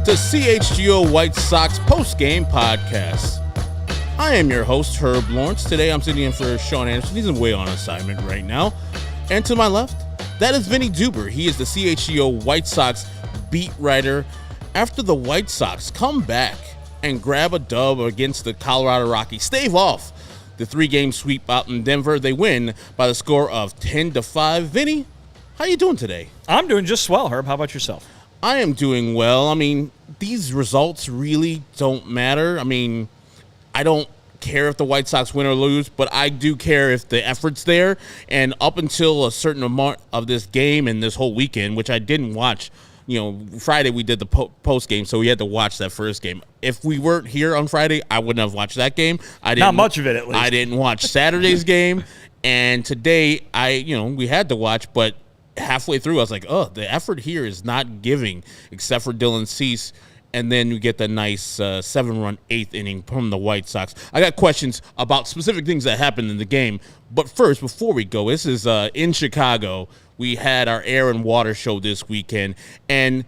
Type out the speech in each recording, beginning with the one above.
to CHGO White Sox Postgame Podcast. I am your host, Herb Lawrence. Today I'm sitting in for Sean Anderson. He's away on assignment right now. And to my left, that is Vinnie Duber. He is the CHGO White Sox beat writer. After the White Sox come back and grab a dub against the Colorado Rockies, stave off the 3-game sweep out in Denver, they win by the score of 10-5. Vinnie, how you doing today? I'm doing just swell, Herb. How about yourself? I am doing well. I mean, these results really don't matter. I mean, I don't care if the White Sox win or lose, but I do care if the effort's there. And up until a certain amount of this game and this whole weekend, which I didn't watch, Friday we did the post game, so we had to watch that first game. If we weren't here on Friday, I wouldn't have watched that game. Not much of it, at least. I didn't watch Saturday's game, and today we had to watch, but halfway through I was like, oh, the effort here is not giving, except for Dylan Cease. And then you get the nice 7-run 8th inning from the White Sox. I got questions about specific things that happened in the game. But first, before we go, this is in Chicago. We had our air and water show this weekend. And,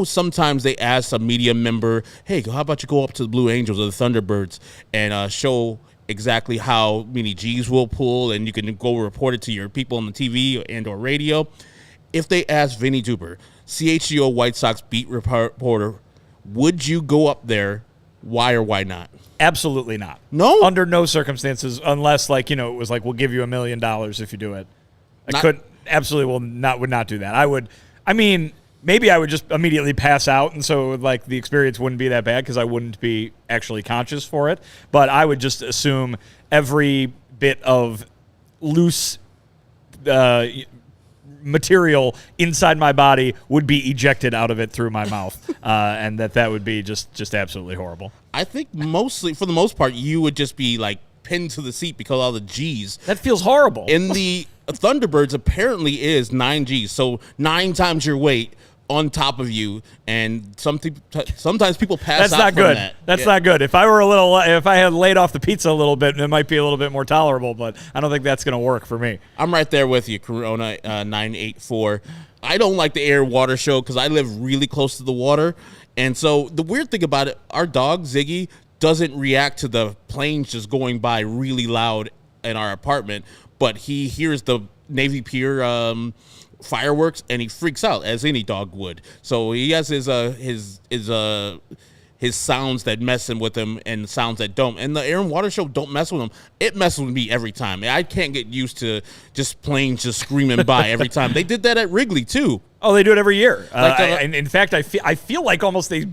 sometimes they ask a media member, hey, how about you go up to the Blue Angels or the Thunderbirds and show exactly how many G's will pull, and you can go report it to your people on the TV and or radio. If they ask Vinnie Duber, CHGO White Sox beat reporter, would you go up there? Why or why not? Absolutely not. No? Under no circumstances, unless it was like, we'll give you $1 million if you do it. Would not do that. Maybe I would just immediately pass out, and so the experience wouldn't be that bad because I wouldn't be actually conscious for it. But I would just assume every bit of loose material inside my body would be ejected out of it through my mouth, and that would be just absolutely horrible. I think for the most part, you would just be pinned to the seat because of all the G's. That feels horrible. In the Thunderbirds, apparently is 9 G's, so 9 times your weight on top of you, and sometimes people pass out from that. That's not good. If I had laid off the pizza a little bit, it might be a little bit more tolerable, but I don't think that's going to work for me. I'm right there with you, Corona 984. I don't like the air water show because I live really close to the water, and so the weird thing about it, our dog Ziggy doesn't react to the planes just going by really loud in our apartment, but he hears the Navy Pier fireworks and he freaks out as any dog would. So he has his sounds that mess with him and sounds that don't. And the air and water show don't mess with him. It messes with me every time. I can't get used to just planes just screaming by every time. They did that at Wrigley too. Oh, they do it every year. In fact, I feel like almost they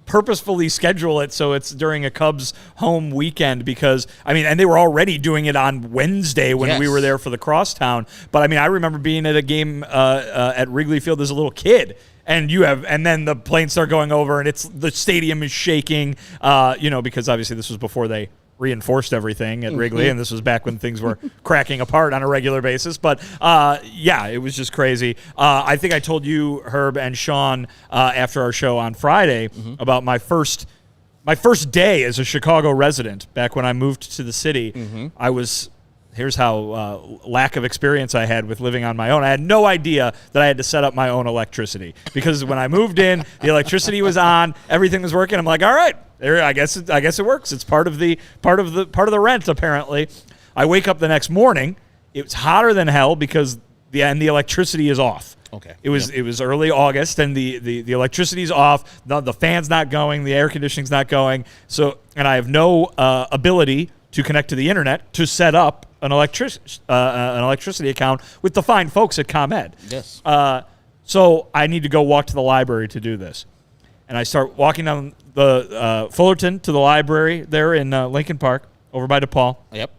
purposefully schedule it so it's during a Cubs home weekend because, and they were already doing it on Wednesday when we were there for the Crosstown. But, I remember being at a game at Wrigley Field as a little kid, and then the planes start going over, and the stadium is shaking, because obviously this was before they reinforced everything at Wrigley, and this was back when things were cracking apart on a regular basis. But it was just crazy. I think I told you, Herb and Sean, after our show on Friday about my first day as a Chicago resident. Back when I moved to the city, here's how lack of experience I had with living on my own. I had no idea that I had to set up my own electricity because when I moved in, the electricity was on, everything was working. I'm like, all right, there. I guess it works. It's part of the rent apparently. I wake up the next morning. It was hotter than hell because the electricity is off. Okay. It was early August and the electricity's off. The fan's not going. The air conditioning's not going. So and I have no ability to connect to the internet to set up an electricity account with the fine folks at ComEd. Yes. So I need to go walk to the library to do this. And I start walking down the Fullerton to the library there in Lincoln Park over by DePaul. Yep.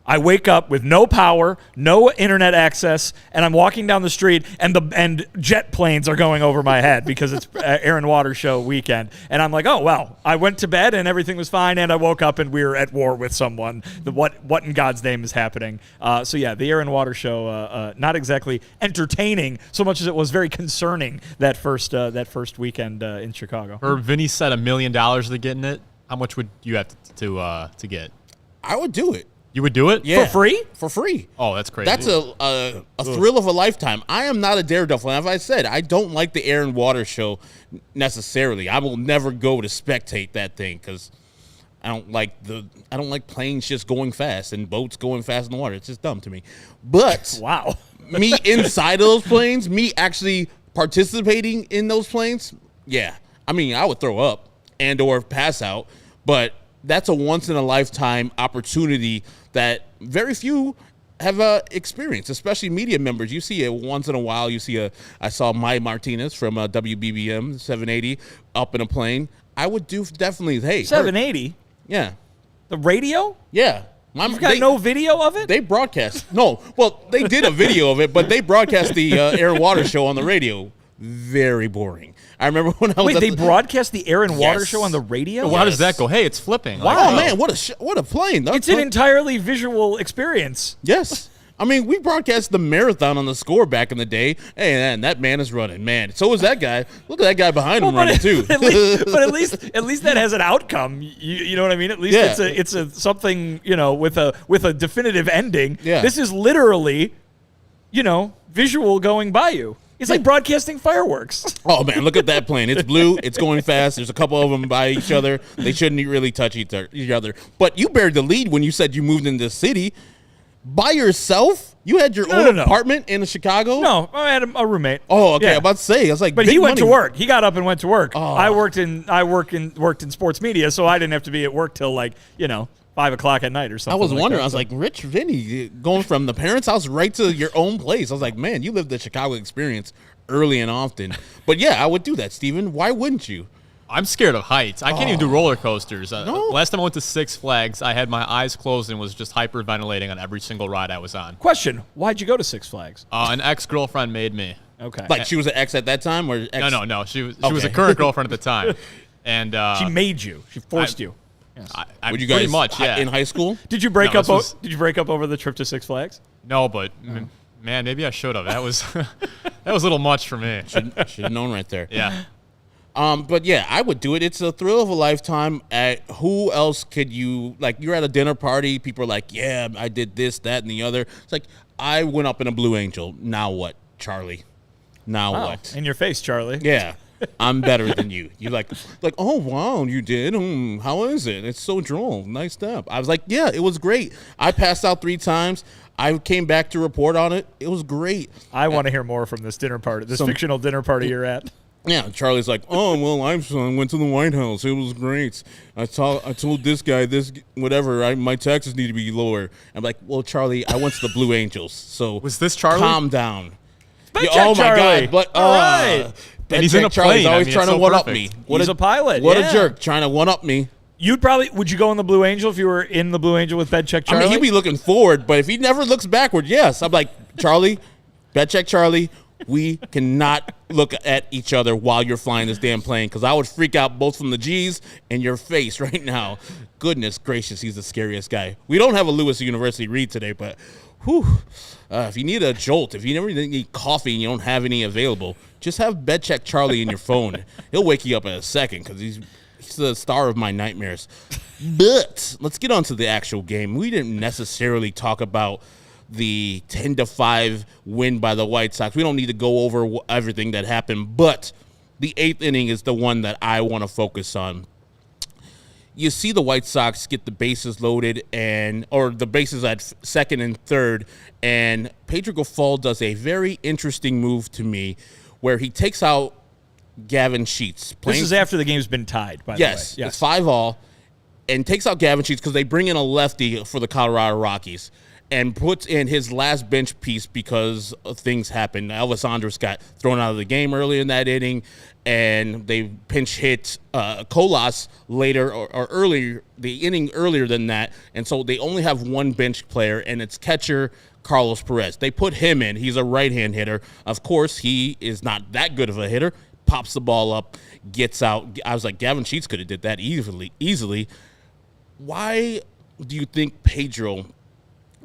I wake up with no power, no internet access, and I'm walking down the street, and jet planes are going over my head because it's air and water show weekend. And I'm like, oh, well, I went to bed and everything was fine, and I woke up and we were at war with someone. What in God's name is happening? The air and water show, not exactly entertaining so much as it was very concerning that first weekend in Chicago. Vinnie said $1 million to get in it. How much would you have to get? I would do it. You would do it? Yeah. For free? For free. Oh, that's crazy. That's a thrill of a lifetime. I am not a daredevil. As I said, I don't like the air and water show necessarily. I will never go to spectate that thing because I don't like planes just going fast and boats going fast in the water. It's just dumb to me. But wow. Me inside of those planes, me actually participating in those planes, yeah. I mean, I would throw up and or pass out, but that's a once-in-a-lifetime opportunity that very few have experienced, especially media members. You see it once in a while. I saw Mike Martinez from WBBM 780 up in a plane. I would do definitely, hey. 780? Yeah. The radio? Yeah. You've got no video of it? They broadcast. No. Well, they did a video of it, but they broadcast the air and water show on the radio. Very boring. I remember when I was Wait, they broadcast the air and water show on the radio? Well, how does that go? Hey, it's flipping. Wow, man, what a plane. It's an entirely visual experience. Yes. I mean, we broadcast the marathon on the score back in the day. Hey, man, that man is running. Man, so is that guy. Look at that guy behind him running, too. But at least that has an outcome. You know what I mean? At least it's a something, with a definitive ending. Yeah. This is literally, visual going by you. It's like broadcasting fireworks. Oh, man, look at that plane. It's blue. It's going fast. There's a couple of them by each other. They shouldn't really touch each other. But you buried the lead when you said you moved into the city. By yourself? You had your own apartment in Chicago? No, I had a roommate. Oh, okay. I'm about to say. I was like, but he went to work. He got up and went to work. Oh. I worked in sports media, so I didn't have to be at work till 5 o'clock at night or something. I was wondering. That. I was like, Rich Vinnie, going from the parents' house right to your own place. I was like, man, you lived the Chicago experience early and often. But yeah, I would do that, Steven. Why wouldn't you? I'm scared of heights. I can't even do roller coasters. No? Last time I went to Six Flags, I had my eyes closed and was just hyperventilating on every single ride I was on. Question: why'd you go to Six Flags? An ex-girlfriend made me. Okay. Like she was an ex at that time, or ex? No. She was a current girlfriend at the time, and she made you. She forced you. Yes. Would you guys pretty much, yeah. in high school? Did you break up? Did you break up over the trip to Six Flags? No, but man, maybe I should have. That was a little much for me. Should have known right there. Yeah. But yeah, I would do it. It's a thrill of a lifetime. Who else could you, like, you're at a dinner party, people are like, yeah, I did this, that, and the other. It's like, I went up in a Blue Angel. Now what, Charlie? Now what? In your face, Charlie. Yeah. I'm better than you. You're like, oh, wow, you did? How is it? It's so droll. Nice stuff. I was like, yeah, it was great. I passed out 3 times. I came back to report on it. It was great. I want to hear more from this dinner party, this fictional dinner party you're at. Yeah, Charlie's like, oh, well, I went to the White House. It was great. I told this guy this, whatever, my taxes need to be lower. I'm like, well, Charlie, I went to the Blue Angels. So was this Charlie? Calm down. Yeah, oh, my Charlie. God. But, all right. And he's in a Charlie's always trying to one-up me. He's a pilot. What a jerk, trying to one-up me. Would you go in the Blue Angel if you were in the Blue Angel with Bet Check Charlie? I mean, he'd be looking forward, but if he never looks backward, yes. I'm like, Charlie, Bet Check Charlie, we cannot look at each other while you're flying this damn plane because I would freak out both from the G's and your face right now. Goodness gracious, he's the scariest guy. We don't have a Lewis University read today, but whew, if you need a jolt, if you never need coffee and you don't have any available, just have Bet Check Charlie in your phone. He'll wake you up in a second because he's the star of my nightmares. But let's get on to the actual game. We didn't necessarily talk about the 10-5 win by the White Sox. We don't need to go over everything that happened, but the 8th inning is the one that I want to focus on. You see the White Sox get the bases loaded or the bases at second and third, and Pedro Gafal does a very interesting move to me where he takes out Gavin Sheets. This is after the game's been tied, by the way. Yes, it's 5-all, and takes out Gavin Sheets because they bring in a lefty for the Colorado Rockies and puts in his last bench piece because things happened. Elvis Andrus got thrown out of the game early in that inning, and they pinch hit Colas later or earlier, the inning earlier than that, and so they only have one bench player, and it's catcher Carlos Perez. They put him in. He's a right-hand hitter. Of course, he is not that good of a hitter. Pops the ball up, gets out. I was like, Gavin Sheets could have did that easily. Why do you think Pedro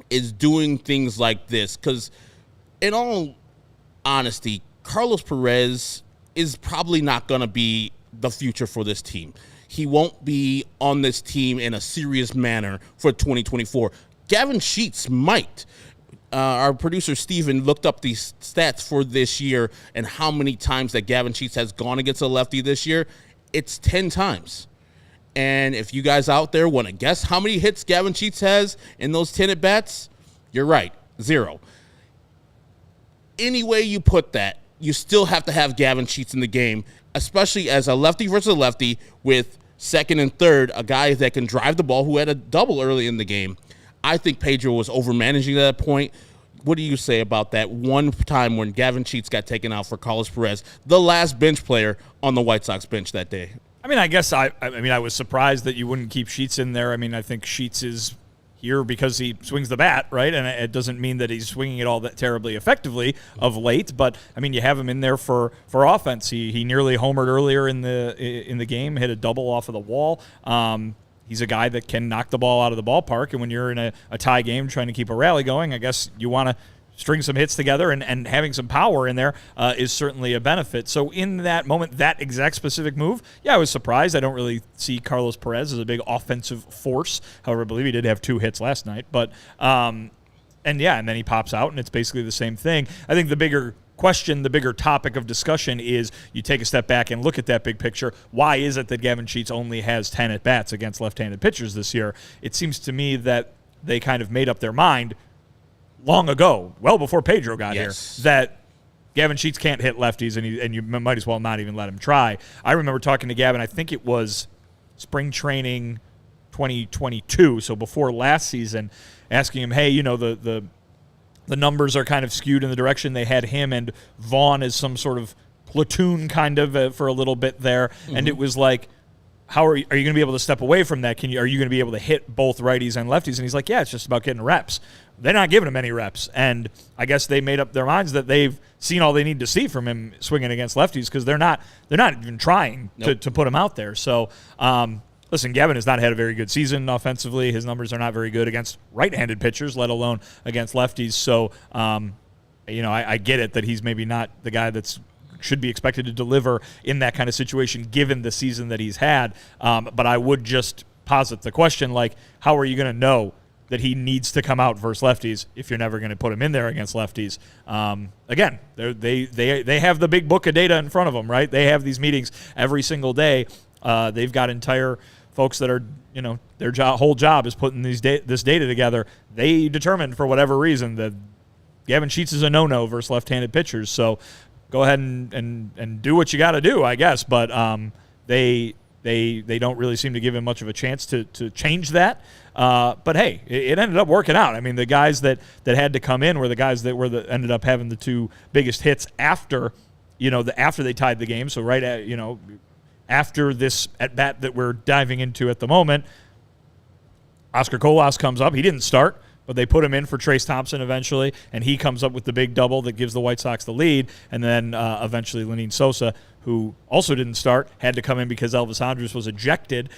is doing things like this? Because in all honesty, Carlos Perez is probably not going to be the future for this team. He won't be on this team in a serious manner for 2024. Gavin Sheets might. Our producer, Steven, looked up these stats for this year and how many times that Gavin Sheets has gone against a lefty this year. It's 10 times. And if you guys out there want to guess how many hits Gavin Sheets has in those 10 at-bats, you're right, 0. Any way you put that, you still have to have Gavin Sheets in the game, especially as a lefty versus a lefty with second and third, a guy that can drive the ball who had a double early in the game. I think Pedro was overmanaging at that point. What do you say about that one time when Gavin Sheets got taken out for Carlos Perez, the last bench player on the White Sox bench that day? I mean, I guess I was surprised that you wouldn't keep Sheets in there. I mean, I think Sheets is here because he swings the bat, right? And it doesn't mean that he's swinging it all that terribly effectively of late. But I mean, you have him in there for offense. He nearly homered earlier in the game, hit a double off of the wall. He's a guy that can knock the ball out of the ballpark, and when you're in a tie game trying to keep a rally going, I guess you want to string some hits together, and having some power in there is certainly a benefit. So in that moment, that exact specific move, yeah, I was surprised. I don't really see Carlos Perez as a big offensive force. However, I believe he did have 2 hits last night. But and then he pops out, and it's basically the same thing. I think the bigger question, the bigger topic of discussion is you take a step back and look at that big picture. Why is it that Gavin Sheets only has 10 at-bats against left-handed pitchers this year? It seems to me that they kind of made up their mind long ago, well before Pedro got here, that Gavin Sheets can't hit lefties, and you might as well not even let him try. I remember talking to Gavin, I think it was spring training 2022, so before last season, asking him, hey, the numbers are kind of skewed in the direction they had him and Vaughn as some sort of platoon kind of for a little bit there. Mm-hmm. And it was like, how are you going to be able to step away from that? Are you going to be able to hit both righties and lefties? And he's like, yeah, it's just about getting reps. They're not giving him any reps. And I guess they made up their minds that they've seen all they need to see from him swinging against lefties because they're not even trying to put him out there. So, listen, Gavin has not had a very good season offensively. His numbers are not very good against right-handed pitchers, let alone against lefties. So, I get it that he's maybe not the guy that's should be expected to deliver in that kind of situation given the season that he's had. But I would just posit the question, like, how are you going to know that he needs to come out versus lefties if you're never going to put him in there against lefties? Again, they have the big book of data in front of them, right? They have these meetings every single day. They've got entire folks that are, their whole job is putting this data together. They determined for whatever reason that Gavin Sheets is a no-no versus left-handed pitchers. So go ahead and do what you got to do, I guess. But they don't really seem to give him much of a chance to change that. But hey, it ended up working out. I mean, the guys that had to come in were the guys that ended up having the 2 biggest hits after they tied the game. So right at after this at bat that we're diving into at the moment, Oscar Colas comes up. He didn't start, but they put him in for Trace Thompson eventually, and he comes up with the big double that gives the White Sox the lead. And then eventually Lenyn Sosa, who also didn't start, had to come in because Elvis Andrus was ejected.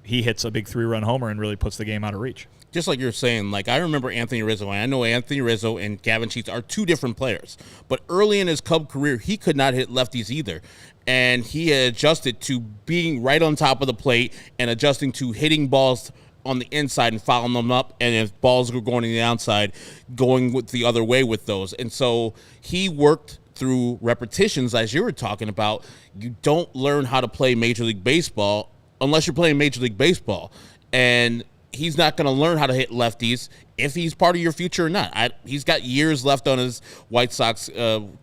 He hits a big 3-run homer and really puts the game out of reach. Just like you're saying, like, I remember Anthony Rizzo, and I know Anthony Rizzo and Gavin Sheets are 2 different players. But early in his Cub career, he could not hit lefties either. And he had adjusted to being right on top of the plate and adjusting to hitting balls on the inside and fouling them up, and if balls were going to the outside, going with the other way with those. And so he worked through repetitions, as you were talking about. You don't learn how to play Major League Baseball unless you're playing Major League Baseball. And he's not going to learn how to hit lefties if he's part of your future or not. He's got years left on his White Sox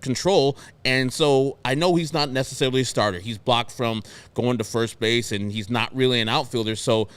control, and so I know he's not necessarily a starter. He's blocked from going to first base, and he's not really an outfielder, so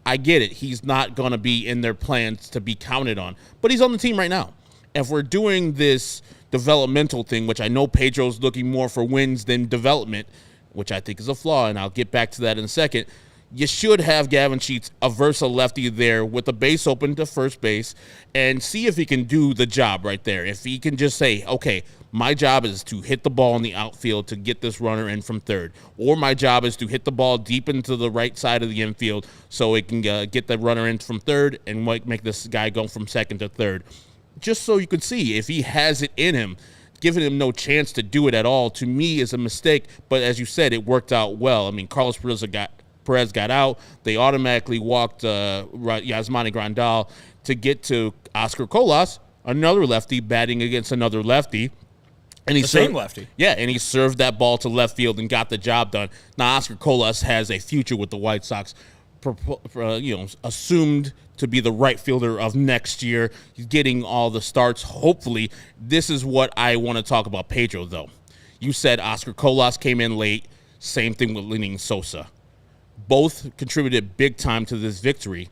I get it. He's not going to be in their plans to be counted on, but he's on the team right now. If we're doing this developmental thing, which I know Pedro's looking more for wins than development, which I think is a flaw, and I'll get back to that in a second, you should have Gavin Sheets versus a lefty there with the base open to first base and see if he can do the job right there. If he can just say, okay, my job is to hit the ball in the outfield to get this runner in from third, or my job is to hit the ball deep into the right side of the infield so it can get the runner in from third and make this guy go from second to third. Just so you could see if he has it in him. Giving him no chance to do it at all, to me, is a mistake. But as you said, it worked out well. I mean, Carlos Perez got out. They automatically walked Yasmani Grandal. to get to Oscar Colas, another lefty batting against another lefty. And he same lefty. Yeah, and he served that ball to left field and got the job done. Now, Oscar Colas has a future with the White Sox, assumed to be the right fielder of next year. He's getting all the starts, hopefully. This is what I want to talk about Pedro, though. You said Oscar Colas came in late. Same thing with Lenyn Sosa. Both contributed big time to this victory.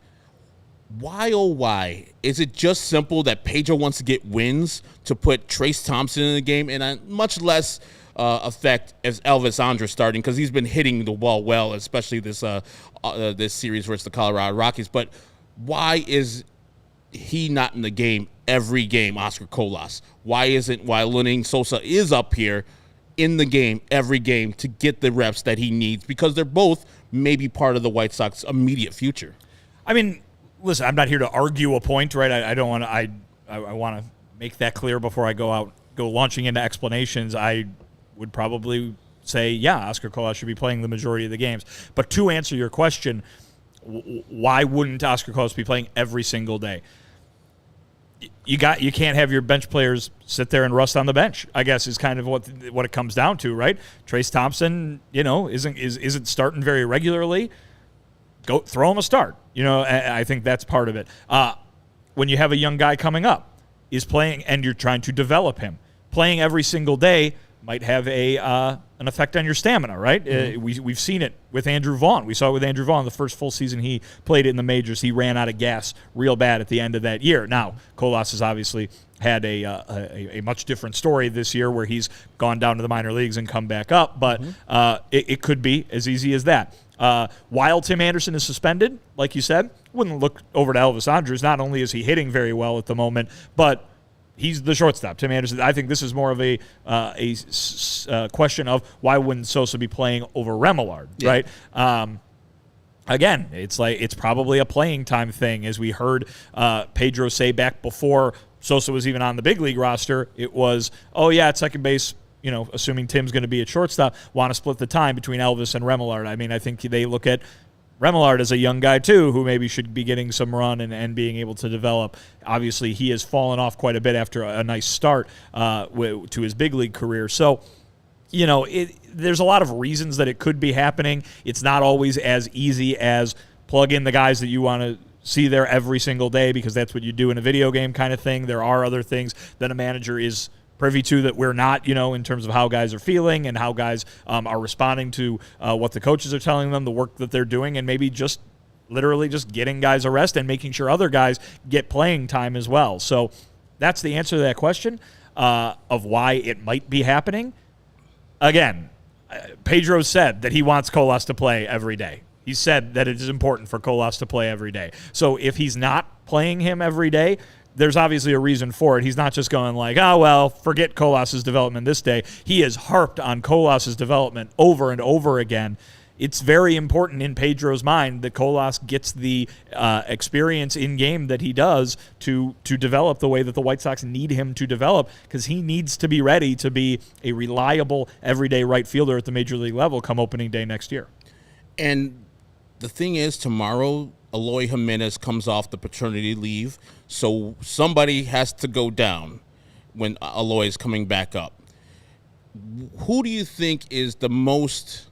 Why, oh why? Is it just simple that Pedro wants to get wins to put Trace Thompson in the game, and much less effect as Elvis Andrus starting, because he's been hitting the ball well, especially this series versus the Colorado Rockies. But why is he not in the game every game, Oscar Colas? Why Lenyn Sosa is up here in the game every game to get the reps that he needs? Because they're both maybe part of the White Sox immediate future. I mean, listen, I'm not here to argue a point, right? I don't want to. I want to make that clear before I go launching into explanations. I would probably say, yeah, Oscar Colas should be playing the majority of the games. But to answer your question, why wouldn't Oscar Colas be playing every single day? You can't have your bench players sit there and rust on the bench, I guess, is kind of what it comes down to, right? Trace Thompson, isn't starting very regularly. Go throw him a start. I think that's part of it. When you have a young guy coming up, is playing, and you're trying to develop him, playing every single day might have an effect on your stamina, right? Mm-hmm. We've seen it with Andrew Vaughn. We saw it with Andrew Vaughn the first full season he played in the majors. He ran out of gas real bad at the end of that year. Now, Colas has obviously had a much different story this year where he's gone down to the minor leagues and come back up, but it could be as easy as that. While Tim Anderson is suspended, like you said, wouldn't look over to Elvis Andrus. Not only is he hitting very well at the moment, but he's the shortstop. Tim Anderson, I think this is more of a question of why wouldn't Sosa be playing over Remillard, right? Again, it's probably a playing time thing. As we heard Pedro say back before Sosa was even on the big league roster, it was, at second base, assuming Tim's going to be at shortstop, want to split the time between Elvis and Remillard. I mean, I think they look at Remillard as a young guy, too, who maybe should be getting some run and being able to develop. Obviously, he has fallen off quite a bit after a nice start to his big league career. So, there's a lot of reasons that it could be happening. It's not always as easy as plug in the guys that you want to see there every single day, because that's what you do in a video game kind of thing. There are other things that a manager is privy to that we're not, in terms of how guys are feeling and how guys are responding to what the coaches are telling them, the work that they're doing, and maybe just literally just getting guys a rest and making sure other guys get playing time as well. So that's the answer to that question of why it might be happening. Again, Pedro said that he wants Colas to play every day. He said that it is important for Colas to play every day. So if he's not playing him every day, there's obviously a reason for it. He's not just going like, forget Colas's development this day. He has harped on Colas's development over and over again. It's very important in Pedro's mind that Colas gets the experience in game that he does to develop the way that the White Sox need him to develop, because he needs to be ready to be a reliable everyday right fielder at the major league level come opening day next year. And the thing is, tomorrow Eloy Jimenez comes off the paternity leave, so somebody has to go down when Eloy is coming back up. Who do you think is the most,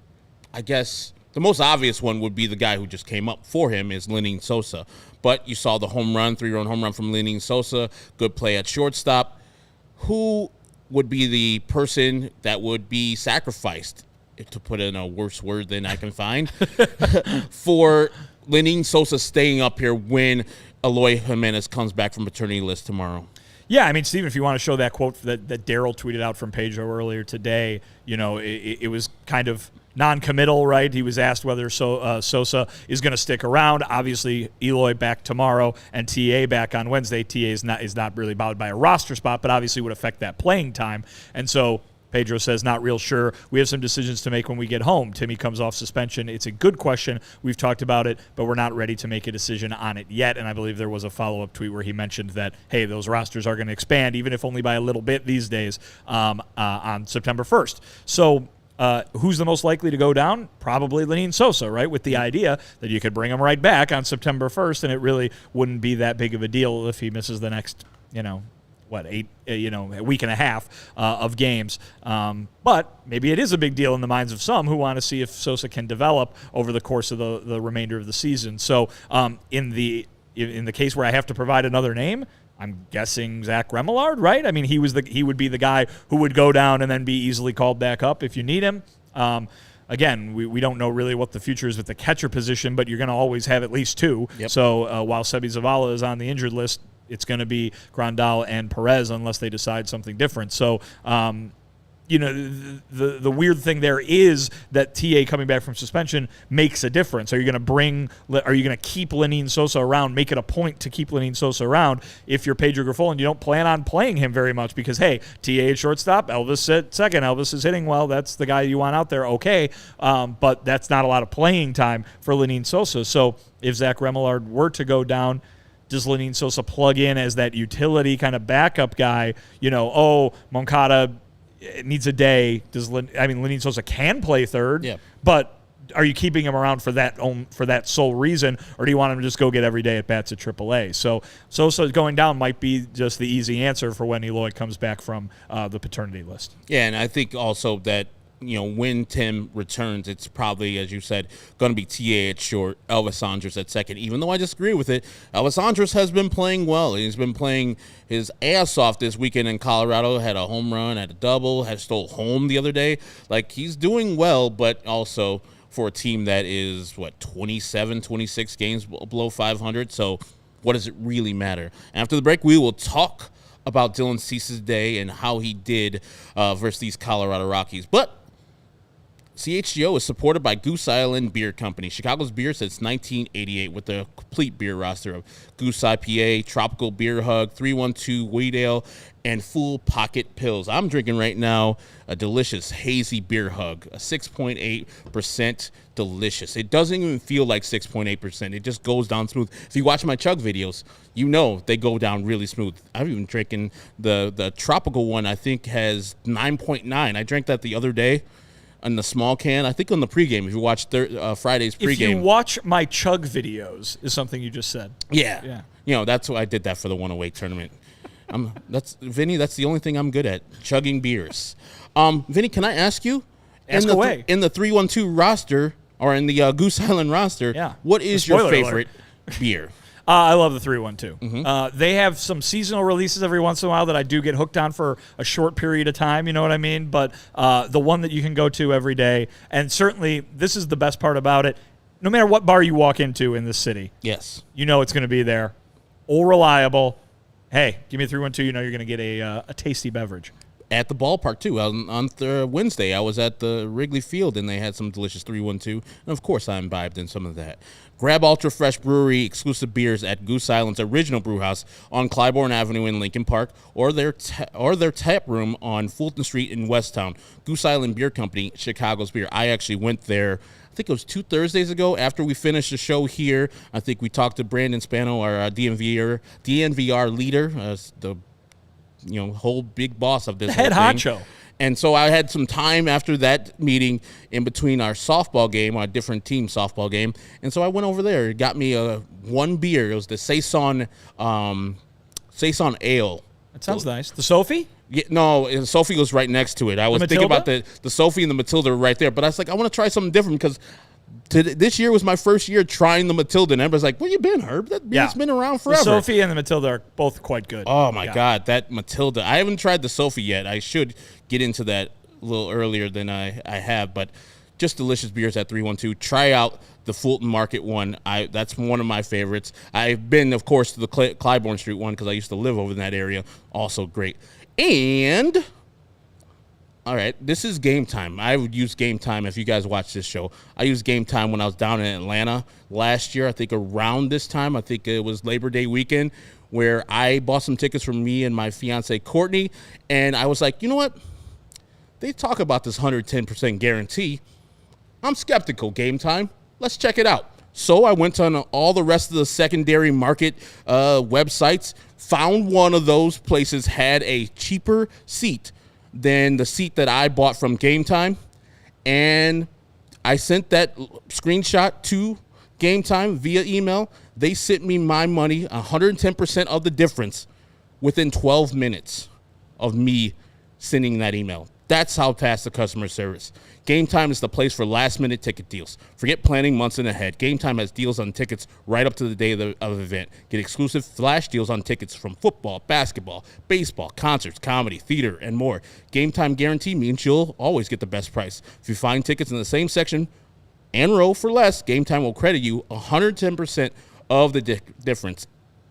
the most obvious one would be the guy who just came up for him is Lenyn Sosa. But you saw the 3-run home run from Lenyn Sosa, good play at shortstop. Who would be the person that would be sacrificed, to put in a worse word than I can find, for Lenyn Sosa staying up here when Eloy Jimenez comes back from paternity list tomorrow? Yeah, I mean, Steven, if you want to show that quote that Daryl tweeted out from Pedro earlier today, it was kind of non-committal, right? He was asked whether Sosa is going to stick around. Obviously, Eloy back tomorrow and TA back on Wednesday. TA is not really bothered by a roster spot, but obviously would affect that playing time. And so Pedro says, not real sure. We have some decisions to make when we get home. Timmy comes off suspension. It's a good question. We've talked about it, but we're not ready to make a decision on it yet. And I believe there was a follow-up tweet where he mentioned that, hey, those rosters are going to expand, even if only by a little bit these days, on September 1st. So Who's the most likely to go down? Probably Lenyn Sosa, right? With the idea that you could bring him right back on September 1st, and it really wouldn't be that big of a deal if he misses the next, a week and a half of games. But maybe it is a big deal in the minds of some who want to see if Sosa can develop over the course of the remainder of the season. So in the case where I have to provide another name, I'm guessing Zach Remillard, right? I mean, he would be the guy who would go down and then be easily called back up if you need him. Again, we don't know really what the future is with the catcher position, but you're going to always have at least two. Yep. So while Sebi Zavala is on the injured list, it's going to be Grandal and Perez unless they decide something different. So, the weird thing there is that TA coming back from suspension makes a difference. Are you going to keep Lenyn Sosa around, make it a point to keep Lenyn Sosa around if you're Pedro Grifol and you don't plan on playing him very much because, hey, TA at shortstop, Elvis at second, Elvis is hitting well, that's the guy you want out there, okay, but that's not a lot of playing time for Lenyn Sosa. So if Zach Remillard were to go down, does Lenyn Sosa plug in as that utility kind of backup guy? Moncada needs a day. Lenyn Sosa can play third, but are you keeping him around for that sole reason, or do you want him to just go get every day at bats at AAA? So Sosa going down might be just the easy answer for when Eloy comes back from the paternity list. Yeah, and I think also that when Tim returns, it's probably, as you said, going to be TA at short, Elvis Andrus at second. Even though I disagree with it, Elvis Andrus has been playing well. He's been playing his ass off this weekend in Colorado. Had a home run, had a double, had stole home the other day. Like, he's doing well, but also for a team that is, 27, 26 games below 500. So what does it really matter? After the break, we will talk about Dylan Cease's day and how he did versus these Colorado Rockies. But CHGO is supported by Goose Island Beer Company, Chicago's beer since 1988, with a complete beer roster of Goose IPA, Tropical Beer Hug, 312 Wheat Ale, and Full Pocket Pills. I'm drinking right now a delicious hazy beer hug, a 6.8% delicious. It doesn't even feel like 6.8%. It just goes down smooth. If you watch my chug videos, they go down really smooth. I've even drinking the tropical one, I think has 9.9. I drank that the other day in the small can. I think on the pregame, if you watch Friday's pregame. If you watch my chug videos, is something you just said. Yeah. That's why I did that for the 108 tournament. Vinnie, that's the only thing I'm good at, chugging beers. Vinnie, can I ask you? Ask away. In the 312 roster, or in the Goose Island roster, what is your favorite beer? I love the 312. Mm-hmm. They have some seasonal releases every once in a while that I do get hooked on for a short period of time, you know what I mean? But the one that you can go to every day, and certainly this is the best part about it, no matter what bar you walk into in this city, yes, it's going to be there. All reliable. Hey, give me a 312, you're going to get a tasty beverage. At the ballpark, too. On Wednesday, I was at the Wrigley Field, and they had some delicious 312. And, of course, I imbibed in some of that. Grab Ultra Fresh Brewery exclusive beers at Goose Island's original brewhouse on Clybourne Avenue in Lincoln Park, or their tap room on Fulton Street in Westtown. Goose Island Beer Company, Chicago's beer. I actually went there, I think it was 2 Thursdays ago after we finished the show here. I think we talked to Brandon Spano, our DNVR leader, the whole big boss of this head honcho. And so I had some time after that meeting in between our softball game, our different team softball game. And so I went over there. It got me one beer. It was the Saison Ale. That sounds nice. The Sophie? Yeah, no, Sophie was right next to it. I was thinking about the Sophie and the Matilda right there. But I was like, I want to try something different because this year was my first year trying the Matilda, and everybody's like, where you been, Herb? That beer's been around forever. The Sophie and the Matilda are both quite good. Oh, my God, that Matilda. I haven't tried the Sophie yet. I should get into that a little earlier than I have, but just delicious beers at 312. Try out the Fulton Market one. That's one of my favorites. I've been, of course, to the Clybourne Street one because I used to live over in that area. Also great. And all right, this is Game Time. I would use Game Time if you guys watch this show. I used Game Time when I was down in Atlanta last year. I think around this time, I think it was Labor Day weekend, where I bought some tickets for me and my fiance Courtney, and I was like, you know what? They talk about this 110% guarantee. I'm skeptical, Game Time. Let's check it out. So I went on all the rest of the secondary market websites, found one of those places had a cheaper seat than the seat that I bought from Game Time, and I sent that screenshot to Game Time via email. They sent me my money, 110% of the difference, within 12 minutes of me sending that email. That's how fast the customer service. Game Time is the place for last-minute ticket deals. Forget planning months in ahead. Game Time has deals on tickets right up to the day of the event. Get exclusive flash deals on tickets from football, basketball, baseball, concerts, comedy, theater, and more. Game Time guarantee means you'll always get the best price. If you find tickets in the same section and row for less, Game Time will credit you 110% of the difference.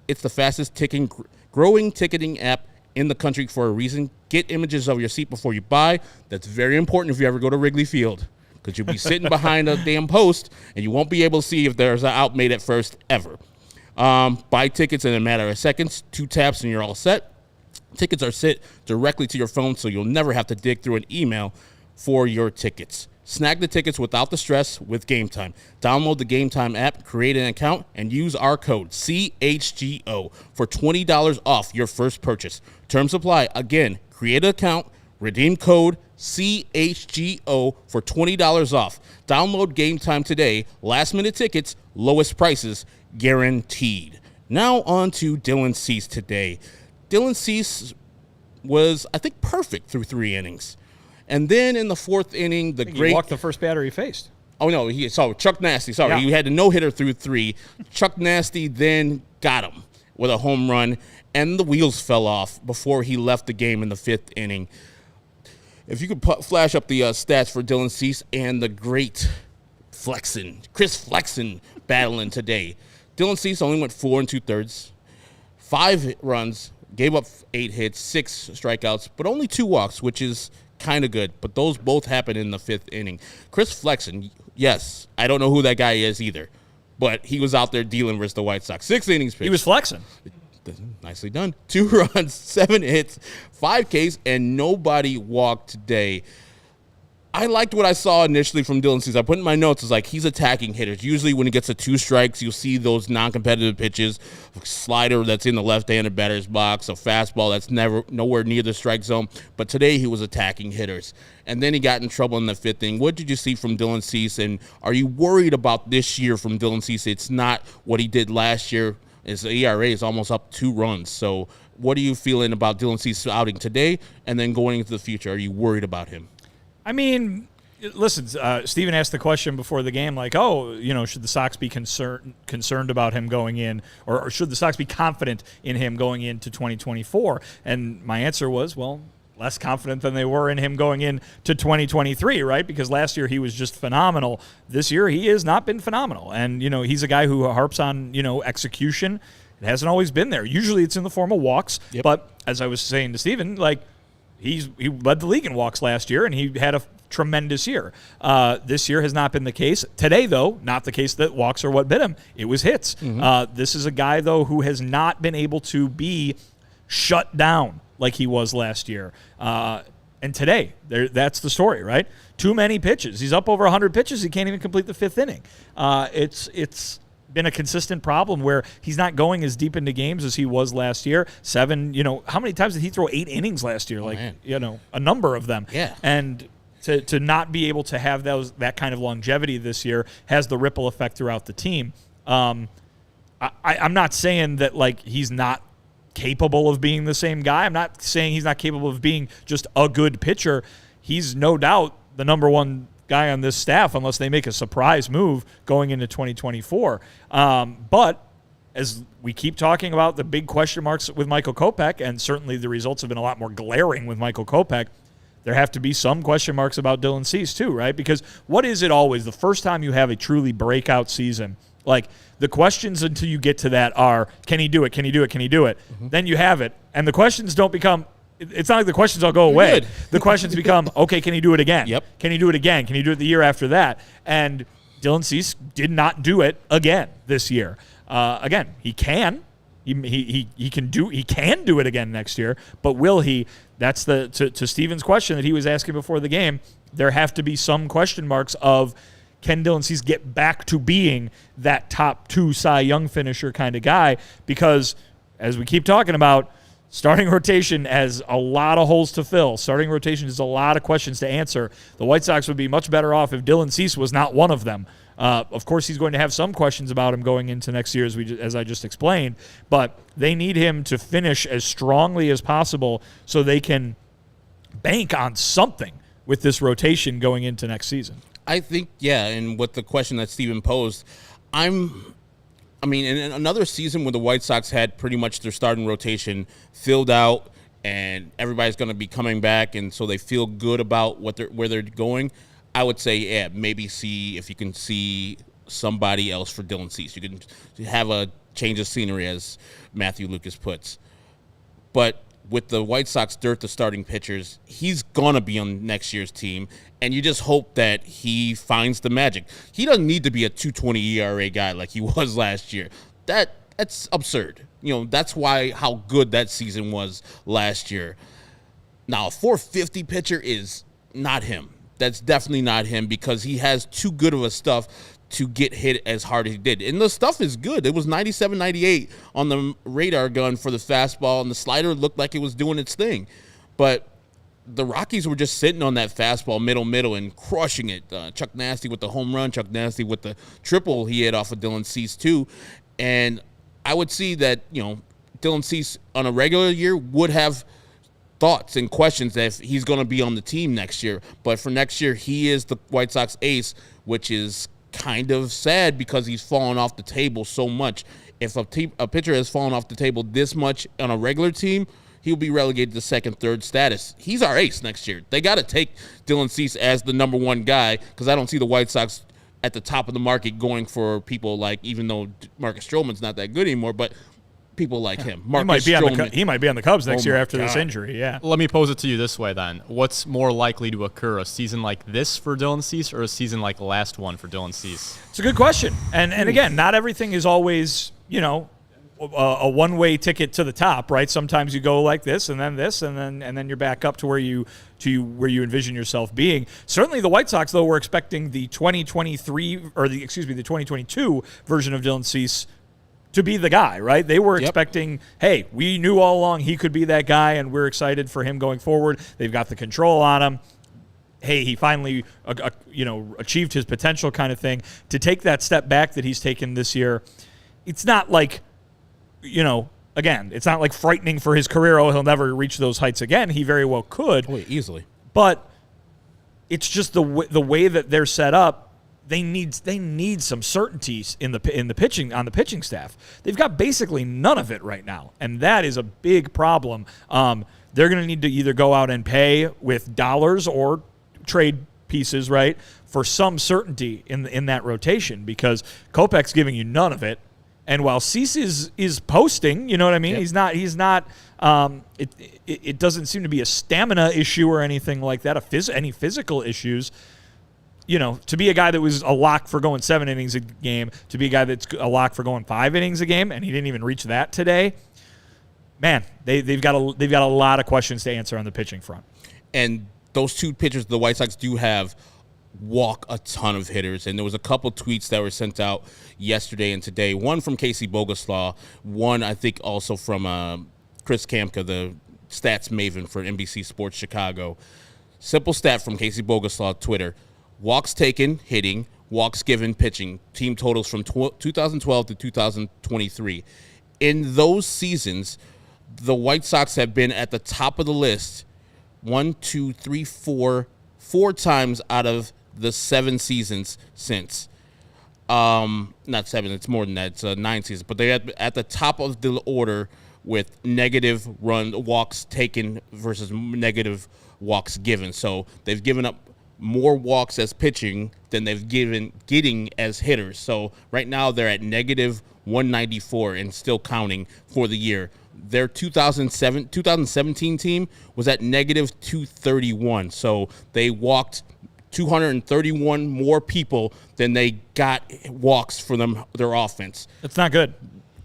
It's the fastest growing ticketing app in the country for a reason. Get images of your seat before you buy. That's very important if you ever go to Wrigley Field, because you'll be sitting behind a damn post and you won't be able to see if there's an out made at first ever. Buy tickets in a matter of seconds, 2 taps and you're all set. Tickets are sent directly to your phone, so you'll never have to dig through an email for your tickets. Snag the tickets without the stress with Game Time. Download the Game Time app, create an account, and use our code CHGO for $20 off your first purchase. Terms apply. Again, create an account, redeem code CHGO for $20 off. Download Game Time today. Last-minute tickets, lowest prices, guaranteed. Now on to Dylan Cease today. Dylan Cease was, I think, perfect through 3 innings. And then in the 4th inning, he walked the first batter he faced. Oh, no, Chuck Nasty. Sorry, he had a no-hitter through 3. Chuck Nasty then got him with a home run, and the wheels fell off before he left the game in the 5th inning. If you could flash up the stats for Dylan Cease and the great Chris Flexen battling today. Dylan Cease only went 4 2/3, 5 runs, gave up 8 hits, 6 strikeouts, but only 2 walks, which is kind of good, but those both happened in the 5th inning. Chris Flexen, yes, I don't know who that guy is either, but he was out there dealing versus the White Sox. 6 innings pitched. He was flexing. Nicely done. 2 runs, 7 hits, 5 Ks, and nobody walked today. I liked what I saw initially from Dylan Cease. I put in my notes, it's like he's attacking hitters. Usually when he gets to 2 strikes, you'll see those non-competitive pitches, a slider that's in the left-handed batter's box, a fastball that's nowhere near the strike zone. But today he was attacking hitters. And then he got in trouble in the 5th inning. What did you see from Dylan Cease? And are you worried about this year from Dylan Cease? It's not what he did last year. His ERA is almost up 2 runs. So what are you feeling about Dylan Cease outing today and then going into the future? Are you worried about him? I mean, listen, Steven asked the question before the game, like, should the Sox be concerned about him going in, or should the Sox be confident in him going into 2024? And my answer was, well, less confident than they were in him going into 2023, right? Because last year he was just phenomenal. This year he has not been phenomenal. And, he's a guy who harps on, execution. It hasn't always been there. Usually it's in the form of walks. Yep. But as I was saying to Steven, like, he led the league in walks last year, and he had a tremendous year. This year has not been the case. Today, though, not the case that walks are what bit him. It was hits. Mm-hmm. This is a guy, though, who has not been able to be shut down like he was last year. And today, that's the story, right? Too many pitches. He's up over 100 pitches. He can't even complete the 5th inning. It's been a consistent problem where he's not going as deep into games as he was last year. 7, how many times did he throw 8 innings last year? A number of them. Yeah. And to not be able to have that kind of longevity this year has the ripple effect throughout the team. I'm not saying that, like, he's not capable of being the same guy. I'm not saying he's not capable of being just a good pitcher. He's no doubt the number 1 guy on this staff unless they make a surprise move going into 2024. But as we keep talking about the big question marks with Michael Kopech, and certainly the results have been a lot more glaring with Michael Kopech, there have to be some question marks about Dylan Cease too, right? Because what is it always? The first time you have a truly breakout season, like, the questions until you get to that are, can he do it? Can he do it? Can he do it? Mm-hmm. Then you have it. And the questions don't become, it's not like the questions all go away. Good. The questions become, okay, can he do it again? Yep. Can he do it again? Can he do it the year after that? And Dylan Cease did not do it again this year. Again, he can. He can do it again next year, but will he? That's to Steven's question that he was asking before the game. There have to be some question marks of, can Dylan Cease get back to being that top 2 Cy Young finisher kind of guy? Because as we keep talking about, Starting rotation has a lot of holes to fill. Starting rotation has a lot of questions to answer. The White Sox would be much better off if Dylan Cease was not one of them. Of course, he's going to have some questions about him going into next year, as I just explained, but they need him to finish as strongly as possible so they can bank on something with this rotation going into next season. I think, yeah, and with the question that Steven posed, in another season when the White Sox had pretty much their starting rotation filled out and everybody's going to be coming back, and so they feel good about where they're going, I would say, yeah, maybe see if you can see somebody else for Dylan Cease. You can have a change of scenery, as Matthew Lucas puts. But with the White Sox dirt to starting pitchers, he's going to be on next year's team, and you just hope that he finds the magic. He doesn't need to be a 2.20 ERA guy like he was last year. That's absurd. That's why how good that season was last year. Now, a 4.50 pitcher is not him. That's definitely not him because he has too good of a stuff to get hit as hard as he did. And the stuff is good. It was 97, 98 on the radar gun for the fastball, and the slider looked like it was doing its thing. But the Rockies were just sitting on that fastball middle, and crushing it. Chuck Nasty with the home run, Chuck Nasty with the triple he hit off of Dylan Cease too. And I would see that, Dylan Cease on a regular year would have thoughts and questions if he's going to be on the team next year. But for next year, he is the White Sox ace, which is kind of sad because he's fallen off the table so much. If a pitcher has fallen off the table this much on a regular team, he'll be relegated to second, third status. He's our ace next year. They got to take Dylan Cease as the number one guy because I don't see the White Sox at the top of the market going for people like, even though Marcus Stroman's not that good anymore, but people like him. Marcus He might be on the Cubs next year after this injury, yeah. Let me pose it to you this way then. What's more likely to occur, a season like this for Dylan Cease or a season like the last one for Dylan Cease? It's a good question. And again, not everything is always, a one-way ticket to the top, right? Sometimes you go like this, and then you're back up to where you envision yourself being. Certainly, the White Sox, though, were expecting the 2022 version of Dylan Cease to be the guy, right? They were expecting, hey, we knew all along he could be that guy, and we're excited for him going forward. They've got the control on him. Hey, he finally, achieved his potential kind of thing. To take that step back that he's taken this year, it's not like, again, it's not like frightening for his career. Oh, he'll never reach those heights again. He very well could. Oh, easily. But it's just the way that they're set up. They need some certainties in the pitching on the pitching staff. They've got basically none of it right now, and that is a big problem. They're going to need to either go out and pay with dollars or trade pieces, right, for some certainty in that rotation because Kopech's giving you none of it. And while Cease is posting, you know what I mean? Yep. He's not. It doesn't seem to be a stamina issue or anything like that. Any physical issues. To be a guy that was a lock for going 7 innings a game, to be a guy that's a lock for going 5 innings a game, and he didn't even reach that today. Man, they've got a lot of questions to answer on the pitching front. And those two pitchers the White Sox do have walk a ton of hitters, and there was a couple tweets that were sent out yesterday and today. One from Casey Boguslaw, one I think also from Chris Kamka, the stats maven for NBC Sports Chicago. Simple stat from Casey Boguslaw Twitter. Walks taken, hitting. Walks given, pitching. Team totals from 2012 to 2023. In those seasons, the White Sox have been at the top of the list 4 times out of the 7 seasons since. Not 7, it's more than that. It's 9 seasons. But they're at the top of the order with negative walks taken versus negative walks given. So they've given up more walks as pitching than they've getting as hitters. So right now they're at negative 194 and still counting for the year. Their 2017 team was at negative 231. So they walked 231 more people than they got walks for their offense. That's not good.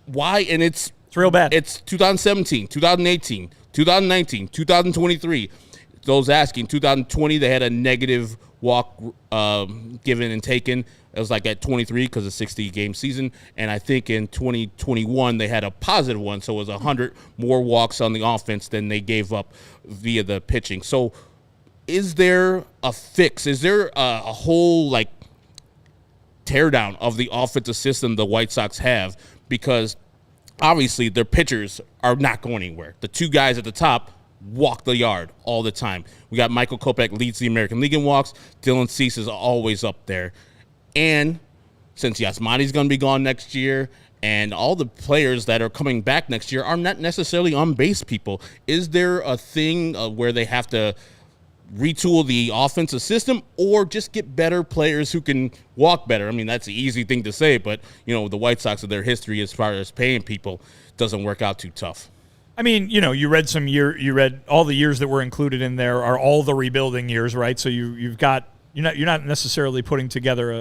Why? And it's real bad. It's 2017, 2018, 2019, 2023. Those asking, 2020, they had a negative walk given and taken. It was like at 23 because of 60-game season. And I think in 2021 they had a positive one, so it was 100 more walks on the offense than they gave up via the pitching. So is there a fix? Is there a whole, like, teardown of the offensive system the White Sox have? Because obviously their pitchers are not going anywhere. The two guys at the top walk the yard all the time. We got Michael Kopech leads the American League in walks. Dylan Cease is always up there. And since Yasmani's going to be gone next year, and all the players that are coming back next year are not necessarily on-base people, is there a thing where they have to retool the offensive system or just get better players who can walk better? I mean, that's an easy thing to say, but, you know, the White Sox, of their history as far as paying people, doesn't work out too tough. I mean, you know, you read all the years that were included in there are all the rebuilding years, right? So you're not necessarily putting together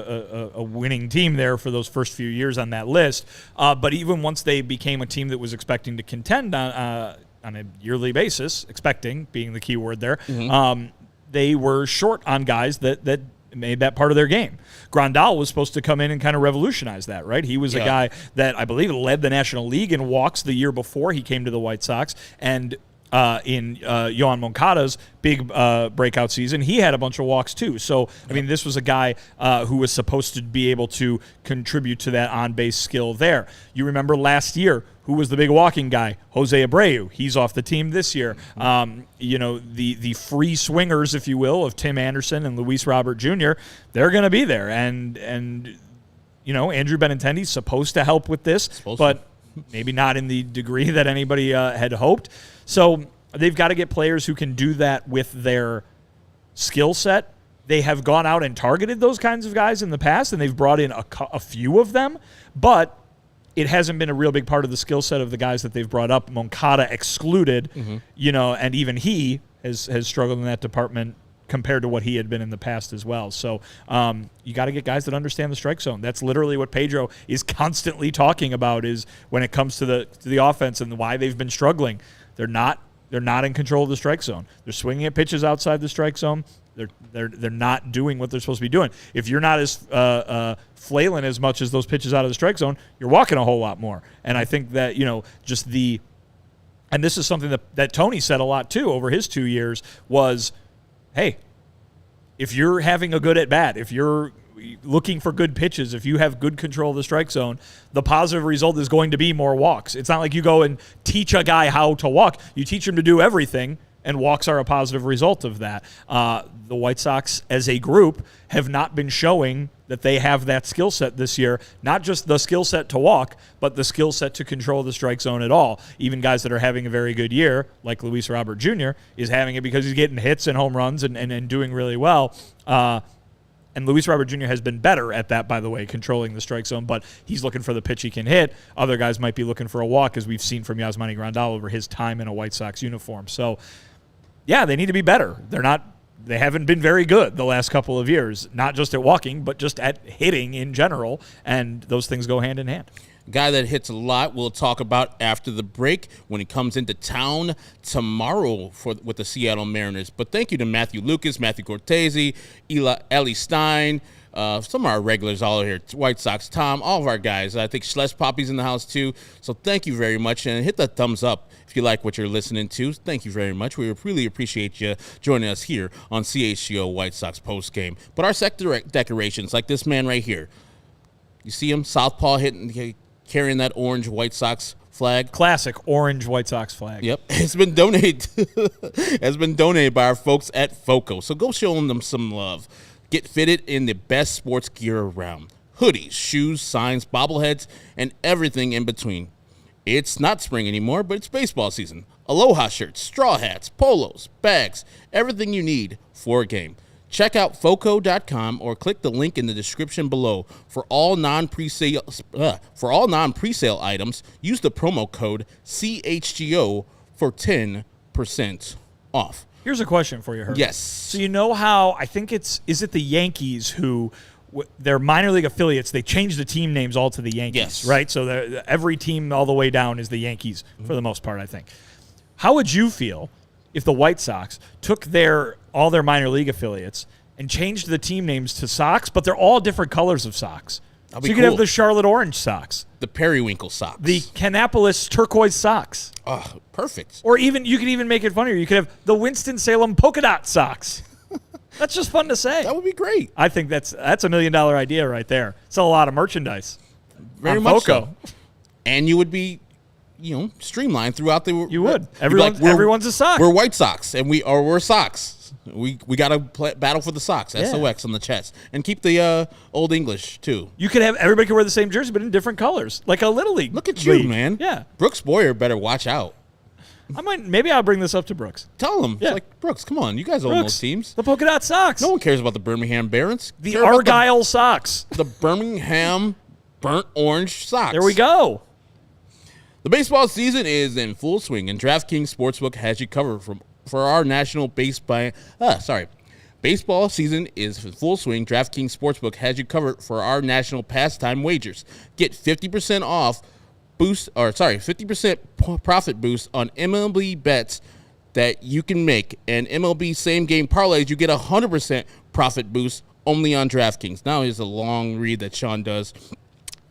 a winning team there for those first few years on that list. But even once they became a team that was expecting to contend on a yearly basis, expecting being the key word there, they were short on guys that made that part of their game. Grandal was supposed to come in and kind of revolutionize that, right? He was a guy that I believe led the National League in walks the year before he came to the White Sox, and in Yoan Moncada's big breakout season, he had a bunch of walks too. So, I mean, this was a guy who was supposed to be able to contribute to that on-base skill there. You remember last year, who was the big walking guy? Jose Abreu. He's off the team this year. You know, the free swingers, if you will, of Tim Anderson and Luis Robert Jr., they're going to be there. And you know, Andrew Benintendi's supposed to help with this, but maybe not in the degree that anybody had hoped. So they've got to get players who can do that with their skill set. They have gone out and targeted those kinds of guys in the past, and they've brought in a few of them, but it hasn't been a real big part of the skill set of the guys that they've brought up, Moncada excluded, you know, and even he has struggled in that department compared to what he had been in the past as well. So you got to get guys that understand the strike zone. That's literally what Pedro is constantly talking about, is when it comes to the offense and why they've been struggling. They're not in control of the strike zone. They're swinging at pitches outside the strike zone. They're not doing what they're supposed to be doing. If you're not as flailing as much as those pitches out of the strike zone, you're walking a whole lot more. And I think that, you know, and this is something that Tony said a lot too over his 2 years was, hey, if you're having a good at bat, if you're looking for good pitches, if you have good control of the strike zone, the positive result is going to be more walks. It's not like you go and teach a guy how to walk. You teach him to do everything, and walks are a positive result of that. The White Sox, as a group, have not been showing that they have that skill set this year. Not just the skill set to walk, but the skill set to control the strike zone at all. Even guys that are having a very good year, like Luis Robert Jr., is having it because he's getting hits and home runs and doing really well. And Luis Robert Jr. has been better at that, by the way, controlling the strike zone, but he's looking for the pitch he can hit. Other guys might be looking for a walk, as we've seen from Yasmani Grandal over his time in a White Sox uniform. So, yeah, they need to be better. They haven't been very good the last couple of years, not just at walking, but just at hitting in general, and those things go hand in hand. Guy that hits a lot we'll talk about after the break when he comes into town tomorrow with the Seattle Mariners. But thank you to Matthew Lucas, Matthew Cortese, Ellie Stein, some of our regulars all here, White Sox, Tom, all of our guys. I think Schles Poppy's in the house too. So thank you very much, and hit that thumbs up if you like what you're listening to. Thank you very much. We really appreciate you joining us here on CHGO White Sox Postgame. But our sector decorations, like this man right here, you see him, southpaw carrying that orange White Sox flag. Classic orange White Sox flag. Yep. It's been donated by our folks at FOCO. So go show them some love. Get fitted in the best sports gear around. Hoodies, shoes, signs, bobbleheads, and everything in between. It's not spring anymore, but it's baseball season. Aloha shirts, straw hats, polos, bags, everything you need for a game. Check out foco.com or click the link in the description below. For all non-presale items, use the promo code CHGO for 10% off. Here's a question for you, Herb. Yes. So you know how, I think is it the Yankees who, their minor league affiliates, they change the team names all to the Yankees, yes, right? So every team all the way down is the Yankees for the most part, I think. How would you feel if the White Sox took all their minor league affiliates and changed the team names to Sox, but they're all different colors of socks. So you could cool. have the Charlotte Orange Sox, The Periwinkle Sox. the Kannapolis Turquoise Sox, Oh, perfect. or even you could even make it funnier. You could have the Winston-Salem Polka Dot Sox. That's just fun to say. That would be great. I think that's a $1 million idea right there. Sell a lot of merchandise. Very on much Foco. so. And you would be, streamlined throughout the. You would. You'd be Everyone's a Sox. We're White Sox, and we're Sox. We got to battle for the Sox. Yeah. SOX on the chest, and keep the Old English too. You could have everybody could wear the same jersey, but in different colors, like a Little League. Look at you, league. man. Yeah. Brooks Boyer better watch out. Maybe I'll bring this up to Brooks. Tell him. Yeah. It's like, Brooks, come on. You guys own those teams. The Polka Dot Sox. No one cares about the Birmingham Barons. The Care about Argyle Sox. The Birmingham Burnt Orange Sox. There we go. The baseball season is in full swing, and DraftKings Sportsbook has you covered for our national Baseball season is in full swing. DraftKings Sportsbook has you covered for our national pastime wagers. Get 50% off 50% profit boost on MLB bets that you can make, and MLB same game parlays. You get 100% profit boost only on DraftKings. Now here's a long read that Sean does.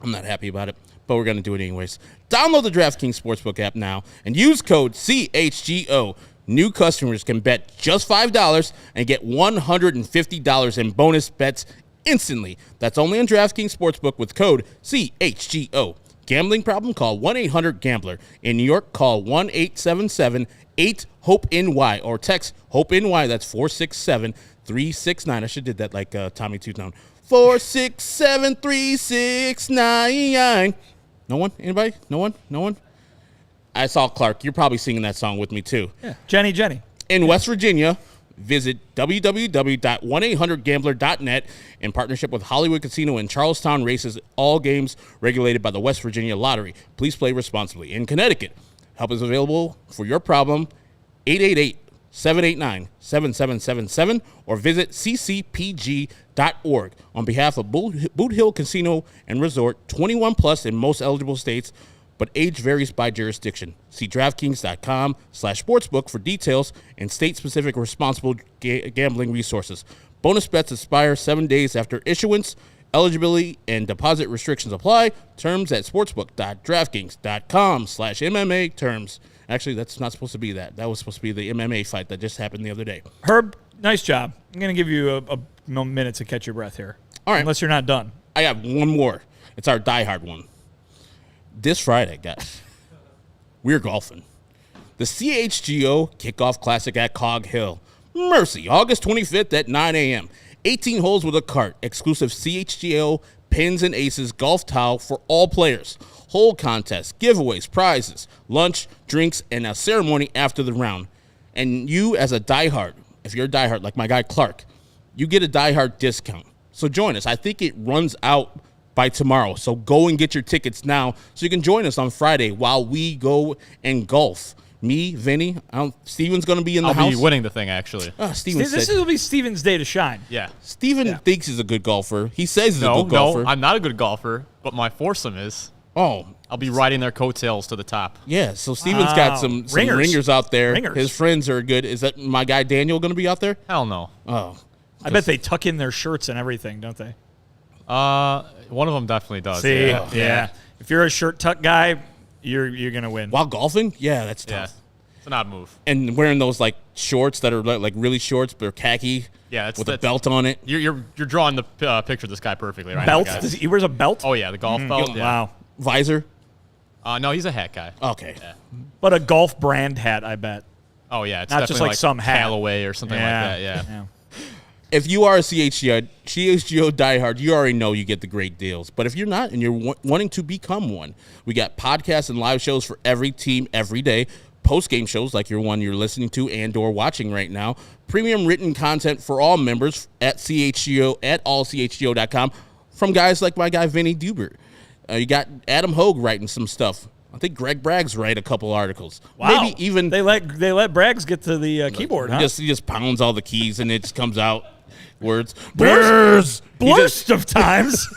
I'm not happy about it, but we're going to do it anyways. Download the DraftKings Sportsbook app now and use code CHGO. New customers can bet just $5 and get $150 in bonus bets instantly. That's only on DraftKings Sportsbook with code CHGO. Gambling problem? Call 1-800-GAMBLER. In New York, call 1-877-8-HOPE-NY or text HOPE-NY. That's 467-369. I should have did that like Tommy Two Tone. 467-369. No one? Anybody? No one? No one? I saw Clark. You're probably singing that song with me too. Yeah. Jenny. In West Virginia, visit www.1800gambler.net in partnership with Hollywood Casino in Charlestown races all games regulated by the West Virginia Lottery. Please play responsibly. In Connecticut, help is available for your problem, 888-789-7777 or visit ccpg.org. On behalf of Boot Hill Casino and Resort, 21 plus in most eligible states, but age varies by jurisdiction. See DraftKings.com/sportsbook for details and state-specific responsible gambling resources. Bonus bets expire 7 days after issuance. Eligibility and deposit restrictions apply. Terms at sportsbook.draftkings.com/MMA terms. Actually, that's not supposed to be that. That was supposed to be the MMA fight that just happened the other day. Herb, nice job. I'm going to give you a minute to catch your breath here. All right. Unless you're not done. I got one more. It's our diehard one. This Friday, guys, we're golfing. The CHGO Kickoff Classic at Cog Hill. Mercy, August 25th at 9 a.m. 18 holes with a cart. Exclusive CHGO Pins and Aces golf towel for all players. Hole contests, giveaways, prizes, lunch, drinks, and a ceremony after the round. And you as a diehard, if you're a diehard like my guy Clark, you get a diehard discount. So join us. I think it runs out by tomorrow. So go and get your tickets now so you can join us on Friday while we go and golf. Me, Vinny, Steven's going to be in the house. I'll be winning the thing, actually. This will be Steven's day to shine. Yeah. Steven thinks he's a good golfer. He says he's a good golfer. No, I'm not a good golfer, but my foursome is. Oh. I'll be riding their coattails to the top. Yeah, so Steven's got some ringers out there. Ringers. His friends are good. Is that my guy Daniel going to be out there? Hell no. Oh. I bet they tuck in their shirts and everything, don't they? One of them definitely does. See, yeah. If you're a shirt tuck guy, you're gonna win. While golfing? Yeah, that's tough. Yeah. It's an odd move. And wearing those like shorts that are like really shorts, but they're khaki. Yeah, with a belt on it. You're drawing the picture of this guy perfectly right belt? now, guys. He wears a belt? Oh yeah, the golf belt. Yeah. Wow. Visor? No, he's a hat guy. Okay. Yeah. But a golf brand hat, I bet. Oh yeah, it's not definitely just like some hat. Callaway or something like that. Yeah. If you are a CHGO diehard, you already know you get the great deals. But if you're not and you're wanting to become one, we got podcasts and live shows for every team every day. Post-game shows like your one you're listening to and or watching right now. Premium written content for all members at CHGO at allchgo.com from guys like my guy Vinnie Dubert. You got Adam Hogue writing some stuff. I think Greg Braggs write a couple articles. Wow. Maybe even they let Braggs get to the keyboard, huh? He just pounds all the keys and it just comes out words. Bears! Blurst of times.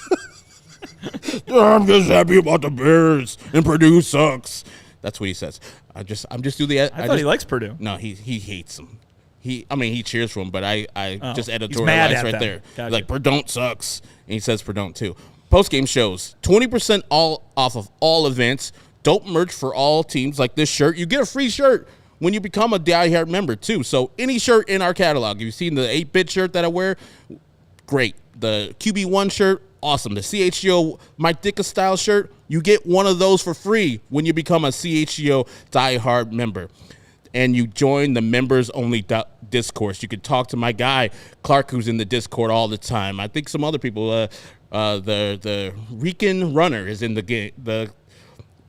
I'm just happy about the Bears and Purdue sucks. That's what he says. I'm just doing the. I thought he likes Purdue. No, he hates them. He cheers for him, but I just at editorialize right them. there. Gotcha. Like, Perdon't sucks. And he says Perdon't too. Post-game shows, 20% off of all events. Dope merch for all teams like this shirt. You get a free shirt when you become a diehard member too. So any shirt in our catalog. If you've seen the 8-bit shirt that I wear, great. The QB1 shirt, awesome. The CHGO Mike Ditka style shirt, you get one of those for free when you become a CHGO diehard member. And you join the members-only discourse. You can talk to my guy, Clark, who's in the Discord all the time. I think some other people, the Rican Runner is in the game. The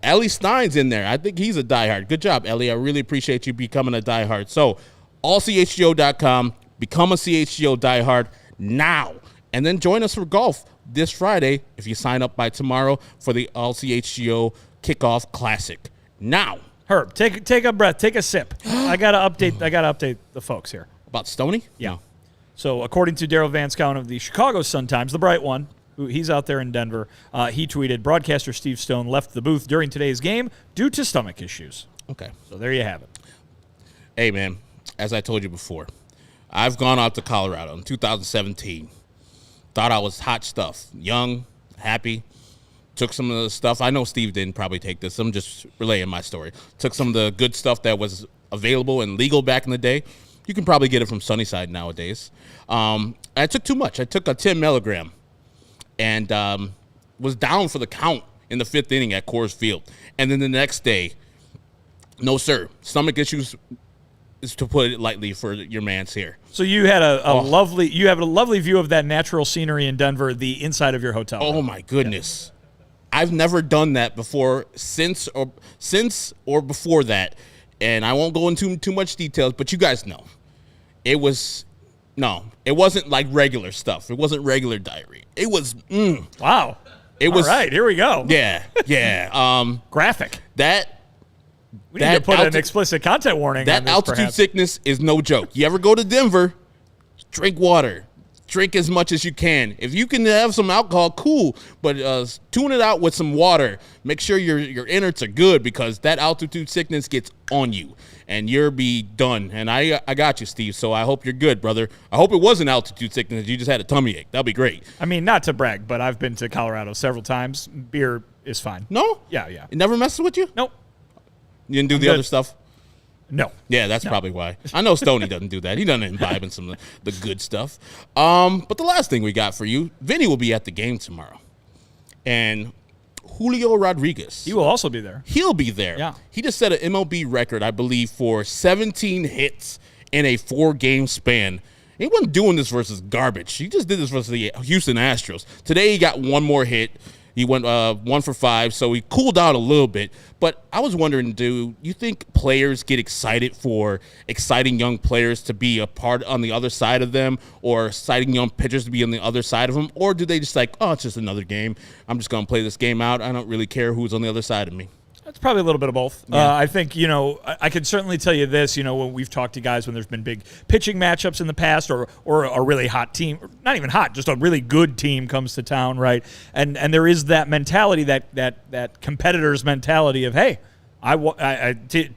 Ellie Stein's in there. I think he's a diehard. Good job, Ellie. I really appreciate you becoming a diehard. So, allchgo.com. Become a CHGO diehard now. And then join us for golf this Friday if you sign up by tomorrow for the AllCHGO Kickoff Classic. Now. Herb, take a breath, take a sip. I gotta update the folks here. About Stoney? Yeah. So according to Daryl Van Scown of the Chicago Sun-Times, the bright one, he's out there in Denver, he tweeted, broadcaster Steve Stone left the booth during today's game due to stomach issues. Okay. So there you have it. Hey, man, as I told you before, I've gone out to Colorado in 2017. Thought I was hot stuff. Young, happy. Took some of the stuff. I know Steve didn't probably take this. I'm just relaying my story. Took some of the good stuff that was available and legal back in the day. You can probably get it from Sunnyside nowadays. I took too much. I took a 10 milligram and was down for the count in the 5th inning at Coors Field. And then the next day, no, sir. Stomach issues is to put it lightly for your man's here. So you had a lovely view of that natural scenery in Denver, the inside of your hotel. Oh, my goodness. Yeah. I've never done that before, since or before that, and I won't go into too much details, but you guys know. It wasn't like regular stuff. It wasn't regular diarrhea. It was, Wow. All right, here we go. Yeah. Graphic. We need that to put an explicit content warning that on this, altitude perhaps. sickness is no joke. You ever go to Denver, drink water. Drink as much as you can. If you can have some alcohol, cool, but tune it out with some water. Make sure your innards are good because that altitude sickness gets on you, and you'll be done. And I got you, Steve, so I hope you're good, brother. I hope it wasn't altitude sickness. You just had a tummy ache. That'd be great. I mean, not to brag, but I've been to Colorado several times. Beer is fine. No? Yeah. It never messes with you? Nope. You didn't do the other stuff? No. Yeah, that's probably why. I know Stoney doesn't do that. He doesn't imbibe in some of the good stuff. But the last thing we got for you, Vinnie will be at the game tomorrow. And Julio Rodriguez. He will also be there. He'll be there. Yeah. He just set an MLB record, I believe, for 17 hits in a 4-game span. He wasn't doing this versus garbage. He just did this versus the Houston Astros. Today he got one more hit. He went 1 for 5, so he cooled out a little bit. But I was wondering, do you think players get excited for exciting young players to be a part on the other side of them, or exciting young pitchers to be on the other side of them? Or do they just like, oh, it's just another game. I'm just going to play this game out. I don't really care who's on the other side of me. It's probably a little bit of both. Yeah. I think, I can certainly tell you this, when we've talked to guys when there's been big pitching matchups in the past or a really hot team, not even hot, just a really good team comes to town, right? And there is that mentality, that competitor's mentality of, hey, TA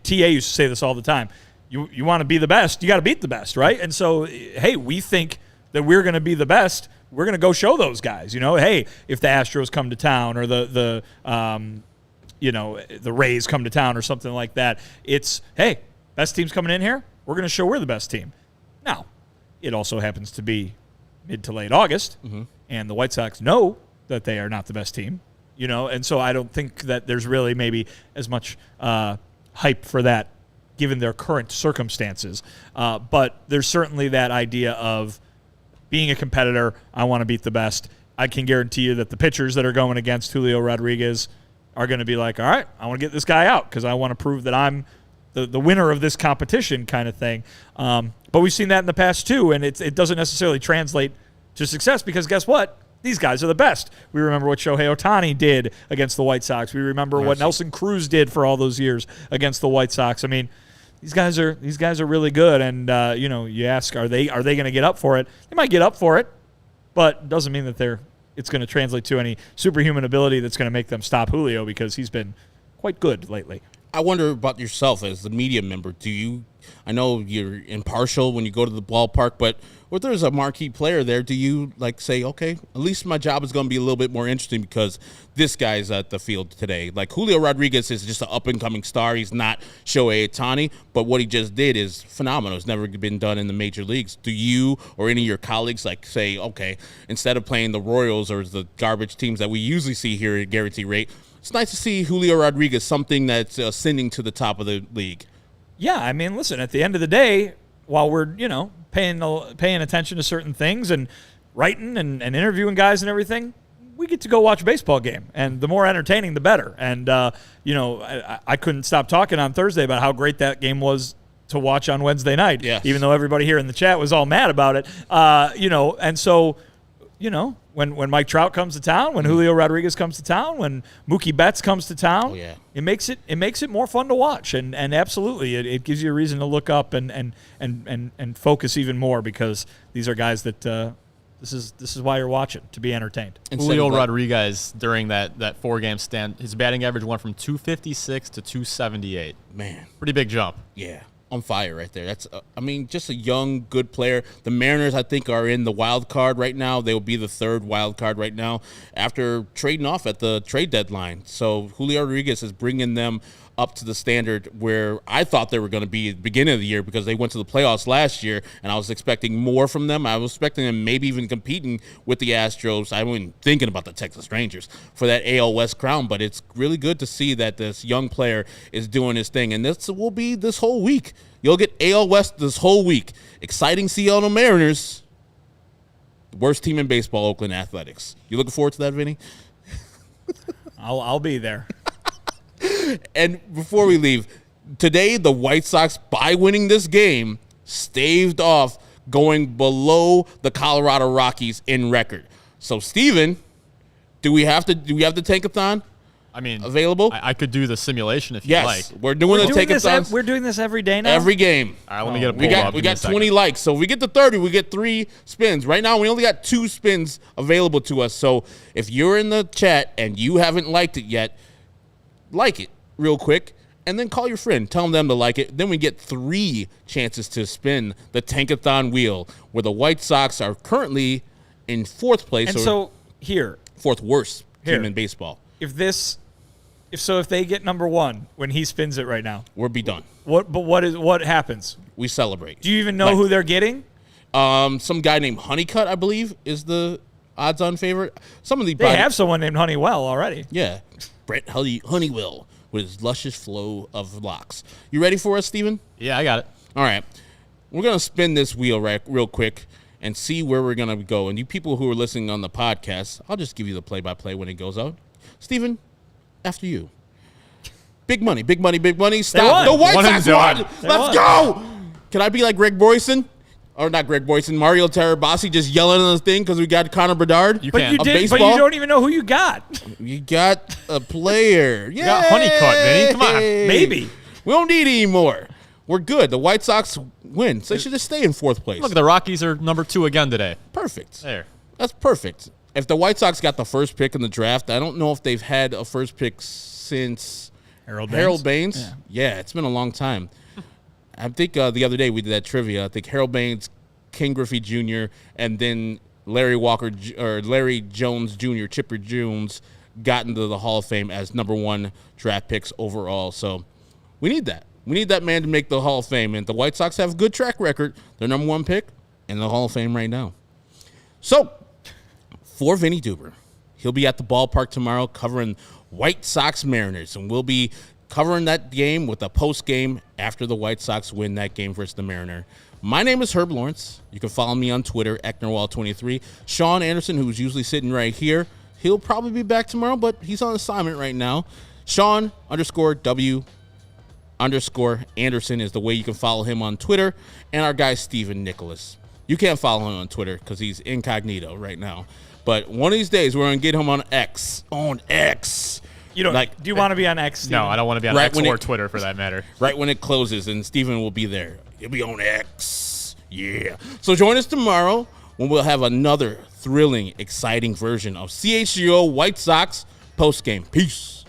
used to say this all the time. You want to be the best, you got to beat the best, right? And so, hey, we think that we're going to be the best. We're going to go show those guys, hey, if the Astros come to town or the Rays come to town or something like that. It's, hey, best team's coming in here. We're going to show we're the best team. Now, it also happens to be mid to late August, and the White Sox know that they are not the best team, and so I don't think that there's really maybe as much hype for that given their current circumstances. But there's certainly that idea of being a competitor. I want to beat the best. I can guarantee you that the pitchers that are going against Julio Rodriguez are going to be like, all right, I want to get this guy out because I want to prove that I'm the winner of this competition kind of thing. But we've seen that in the past too, and it doesn't necessarily translate to success because guess what? These guys are the best. We remember what Shohei Ohtani did against the White Sox. We remember what Nelson Cruz did for all those years against the White Sox. I mean, these guys are really good, and you ask, are they going to get up for it? They might get up for it, but it doesn't mean that it's going to translate to any superhuman ability that's going to make them stop Julio because he's been quite good lately. I wonder about yourself as the media member. Do you I know you're impartial when you go to the ballpark, but if there's a marquee player there, do you like say, okay, at least my job is going to be a little bit more interesting because this guy's at the field today? Like Julio Rodriguez is just an up-and-coming star. He's not Shohei Ohtani, but what he just did is phenomenal. It's never been done in the major leagues. Do you or any of your colleagues like say, okay, instead of playing the Royals or the garbage teams that we usually see here at Guarantee Rate, it's nice to see Julio Rodriguez, something that's ascending to the top of the league. Yeah, I mean, listen, at the end of the day, while we're, paying attention to certain things and writing and interviewing guys and everything, we get to go watch a baseball game. And the more entertaining, the better. And, I couldn't stop talking on Thursday about how great that game was to watch on Wednesday night, yes. Even though everybody here in the chat was all mad about it. And so, when Mike Trout comes to town, when Julio Rodriguez comes to town, when Mookie Betts comes to town, it makes it more fun to watch, and absolutely it gives you a reason to look up and focus even more because these are guys that this is why you're watching, to be entertained. Julio Rodriguez during that 4-game stand, his batting average went from 256 to 278. Man, pretty big jump. Yeah. On fire right there. That's, just a young, good player. The Mariners, I think, are in the wild card right now. They will be the third wild card right now after trading off at the trade deadline. So Julio Rodriguez is bringing them up to the standard where I thought they were going to be at the beginning of the year because they went to the playoffs last year, and I was expecting more from them. I was expecting them maybe even competing with the Astros. I wasn't thinking about the Texas Rangers for that AL West crown, but it's really good to see that this young player is doing his thing, and this will be this whole week. You'll get AL West this whole week. Exciting Seattle Mariners. Worst team in baseball, Oakland Athletics. You looking forward to that, Vinny? I'll be there. And before we leave, today the White Sox, by winning this game, staved off going below the Colorado Rockies in record. So, Steven, do we have the tankathon? Available? I could do the simulation if you like. We're doing the tankathon. We're doing this every day now? Every game. All right, let me get a poll up. We got 20 likes. So if we get to 30, we get 3 spins. Right now, we only got 2 spins available to us. So if you're in the chat and you haven't liked it yet, like it real quick, and then call your friend. Tell them to like it. Then we get 3 chances to spin the tankathon wheel, where the White Sox are currently in 4th place. And so here. 4th worst team in baseball. If they get number 1 when he spins it right now, we'll be done. What happens? We celebrate. Do you even know who they're getting? Some guy named Honeycutt, I believe, is the odds-on favorite. They have someone named Honeywell already. Yeah, Brett Honeywell with his luscious flow of locks. You ready for us, Steven? Yeah, I got it. All right. We're going to spin this wheel real quick and see where we're going to go. And you people who are listening on the podcast, I'll just give you the play-by-play when it goes out. Steven, after you. Big money, big money, big money. Stop. The White Sox won. Let's go. Can I be like Greg Boyson? Or not Greg Boyson, Mario Terabasi just yelling on the thing because we got Connor Bedard. But you don't even know who you got. You got a player. You got Honeycutt, Vinny. Come on. Maybe. We don't need any more. We're good. The White Sox win. So they should just stay in 4th place. Look, the Rockies are number 2 again today. Perfect. There. That's perfect. If the White Sox got the first pick in the draft, I don't know if they've had a first pick since Harold Baines. Yeah, it's been a long time. I think the other day we did that trivia. I think Harold Baines, King Griffey Jr., and then Larry Jones Jr., Chipper Jones, got into the Hall of Fame as number 1 draft picks overall. So we need that. We need that man to make the Hall of Fame. And the White Sox have a good track record. They're number 1 pick in the Hall of Fame right now. So for Vinnie Duber, he'll be at the ballpark tomorrow covering White Sox Mariners, and we'll be covering that game with a post game after the White Sox win that game versus the Mariner. My name is Herb Lawrence. You can follow me on Twitter, Ecknerwall23. Sean Anderson, who's usually sitting right here, he'll probably be back tomorrow, but he's on assignment right now. Sean_W_Anderson is the way you can follow him on Twitter, and our guy Stephen Nicholas. You can't follow him on Twitter because he's incognito right now. But one of these days, we're going to get him on X. On X. You don't do you want to be on X, Steven? No, I don't want to be on X or Twitter for that matter. Right when it closes, and Steven will be there. He'll be on X. Yeah. So join us tomorrow when we'll have another thrilling, exciting version of CHGO White Sox Postgame. Peace.